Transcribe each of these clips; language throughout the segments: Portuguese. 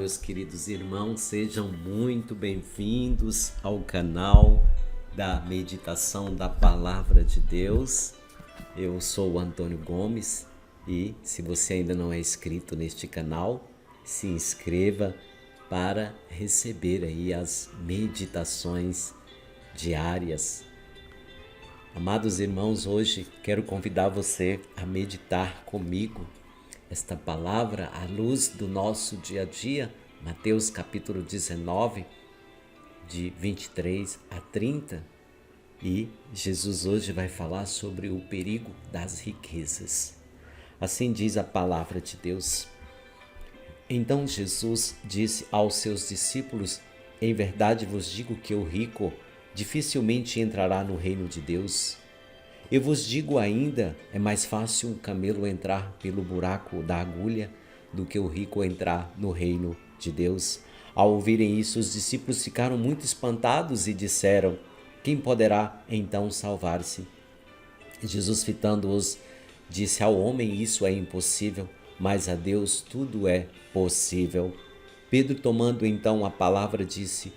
meus queridos irmãos, sejam muito bem-vindos ao canal da meditação da Palavra de Deus. Eu sou o Antônio Gomes e se você ainda não é inscrito neste canal, se inscreva para receber aí as meditações diárias. Amados irmãos, hoje quero convidar você a meditar comigo esta palavra à luz do nosso dia a dia, Mateus capítulo 19, de 23 a 30, e Jesus hoje vai falar sobre o perigo das riquezas. Assim diz a palavra de Deus. Então Jesus disse aos seus discípulos: em verdade vos digo que o rico dificilmente entrará no reino de Deus. Eu vos digo ainda, é mais fácil um camelo entrar pelo buraco da agulha do que o rico entrar no reino de Deus. Ao ouvirem isso, os discípulos ficaram muito espantados e disseram: quem poderá então salvar-se? Jesus, fitando-os, disse: ao homem isso é impossível, mas a Deus tudo é possível. Pedro, tomando então a palavra, disse: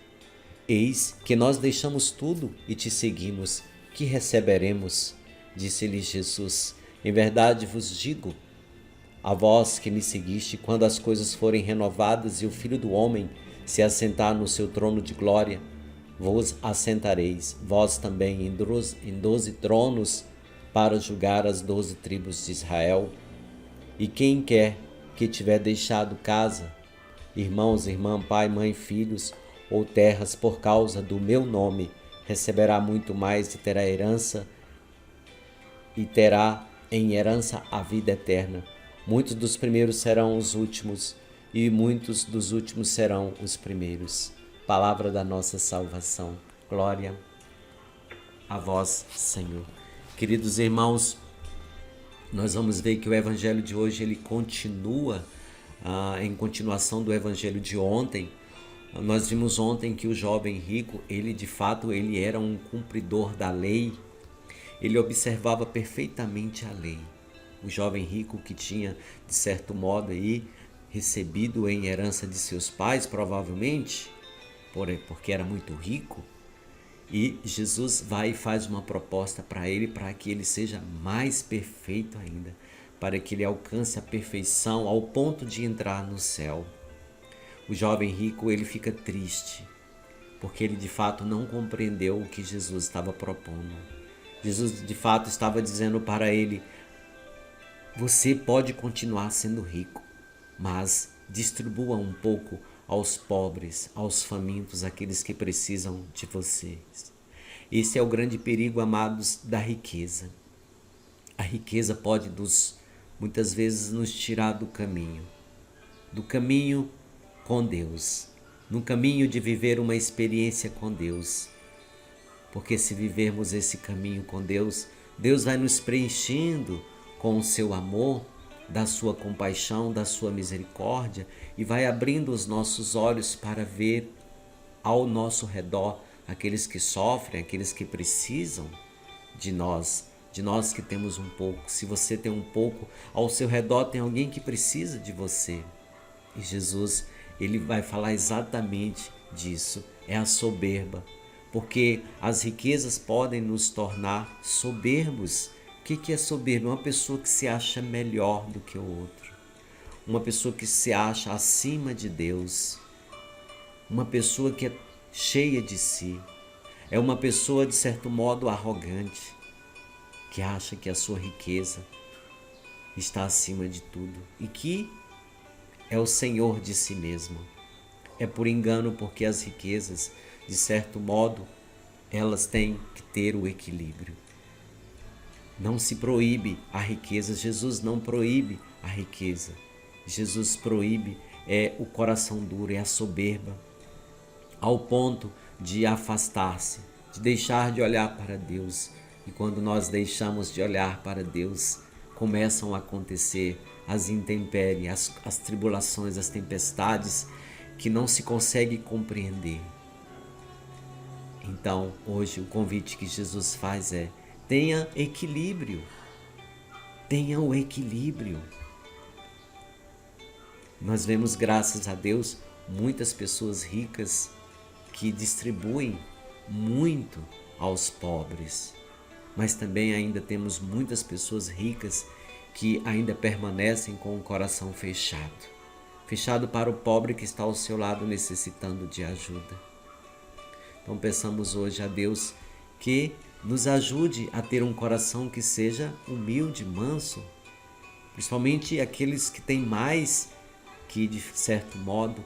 eis que nós deixamos tudo e te seguimos. Que receberemos? Disse-lhe Jesus: em verdade vos digo, a vós que me seguiste, quando as coisas forem renovadas e o Filho do Homem se assentar no seu trono de glória, vos assentareis, vós também, em 12 tronos, para julgar as 12 tribos de Israel. E quem quer que tiver deixado casa, irmãos, irmã, pai, mãe, filhos ou terras por causa do meu nome, receberá muito mais e terá em herança a vida eterna. Muitos dos primeiros serão os últimos, e muitos dos últimos serão os primeiros. Palavra da nossa salvação. Glória a vós, Senhor. Queridos irmãos, nós vamos ver que o evangelho de hoje ele continua em continuação do evangelho de ontem. Nós vimos ontem que o jovem rico, ele de fato ele era um cumpridor da lei. Ele observava perfeitamente a lei. O jovem rico que tinha, de certo modo, aí, recebido em herança de seus pais, provavelmente, porque era muito rico, e Jesus vai e faz uma proposta para ele, para que ele seja mais perfeito ainda, para que ele alcance a perfeição ao ponto de entrar no céu. O jovem rico, ele fica triste, porque ele de fato não compreendeu o que Jesus estava propondo. Jesus de fato estava dizendo para ele: você pode continuar sendo rico, mas distribua um pouco aos pobres, aos famintos, aqueles que precisam de vocês. Esse é o grande perigo, amados, da riqueza. A riqueza pode muitas vezes nos tirar do caminho com Deus, no caminho de viver uma experiência com Deus. Porque se vivermos esse caminho com Deus, Deus vai nos preenchendo com o seu amor, da sua compaixão, da sua misericórdia, e vai abrindo os nossos olhos para ver ao nosso redor aqueles que sofrem, aqueles que precisam de nós que temos um pouco. Se você tem um pouco, ao seu redor tem alguém que precisa de você. E Jesus, ele vai falar exatamente disso, é a soberba. Porque as riquezas podem nos tornar soberbos. O que é soberbo? Uma pessoa que se acha melhor do que o outro. Uma pessoa que se acha acima de Deus. Uma pessoa que é cheia de si. É uma pessoa, de certo modo, arrogante, que acha que a sua riqueza está acima de tudo e que é o senhor de si mesmo. É por engano, porque as riquezas, de certo modo, elas têm que ter o equilíbrio. Não se proíbe a riqueza, Jesus não proíbe a riqueza. Jesus proíbe o coração duro, a soberba, ao ponto de afastar-se, de deixar de olhar para Deus. E quando nós deixamos de olhar para Deus, começam a acontecer as intempéries, as tribulações, as tempestades que não se consegue compreender. Então, hoje, o convite que Jesus faz é: tenha equilíbrio. Tenha o equilíbrio. Nós vemos, graças a Deus, muitas pessoas ricas que distribuem muito aos pobres, mas também ainda temos muitas pessoas ricas que ainda permanecem com o coração fechado para o pobre que está ao seu lado necessitando de ajuda. Então peçamos hoje a Deus que nos ajude a ter um coração que seja humilde, manso, principalmente aqueles que têm mais, que de certo modo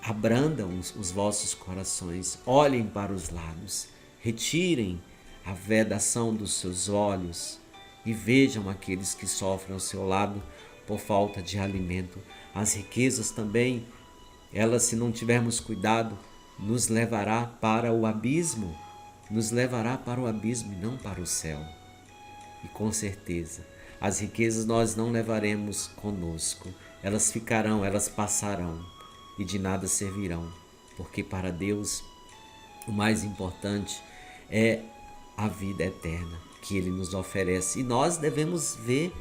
abrandam os vossos corações, olhem para os lados, retirem a vedação dos seus olhos e vejam aqueles que sofrem ao seu lado por falta de alimento. As riquezas também, elas, se não tivermos cuidado, nos levará para o abismo, e não para o céu. E com certeza, as riquezas nós não levaremos conosco, elas ficarão, elas passarão e de nada servirão, porque para Deus o mais importante é a vida eterna que Ele nos oferece. E nós devemos ver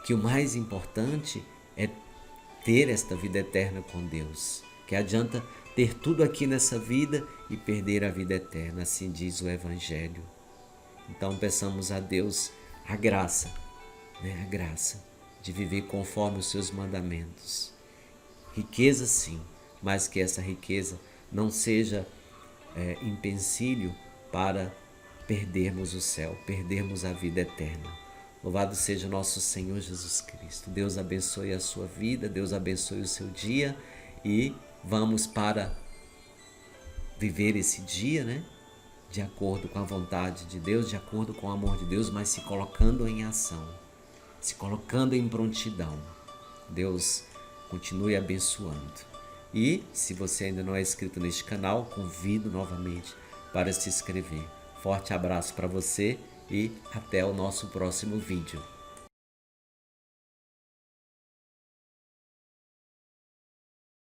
que o mais importante é ter esta vida eterna com Deus. Que adianta ter tudo aqui nessa vida e perder a vida eterna, assim diz o Evangelho. Então peçamos a Deus a graça, a graça de viver conforme os seus mandamentos. Riqueza sim, mas que essa riqueza não seja empecilho para perdermos o céu, perdermos a vida eterna. Louvado seja nosso Senhor Jesus Cristo. Deus abençoe a sua vida, Deus abençoe o seu dia e vamos para viver esse dia, de acordo com a vontade de Deus, de acordo com o amor de Deus, mas se colocando em ação, se colocando em prontidão. Deus continue abençoando. E se você ainda não é inscrito neste canal, convido novamente para se inscrever. Forte abraço para você e até o nosso próximo vídeo.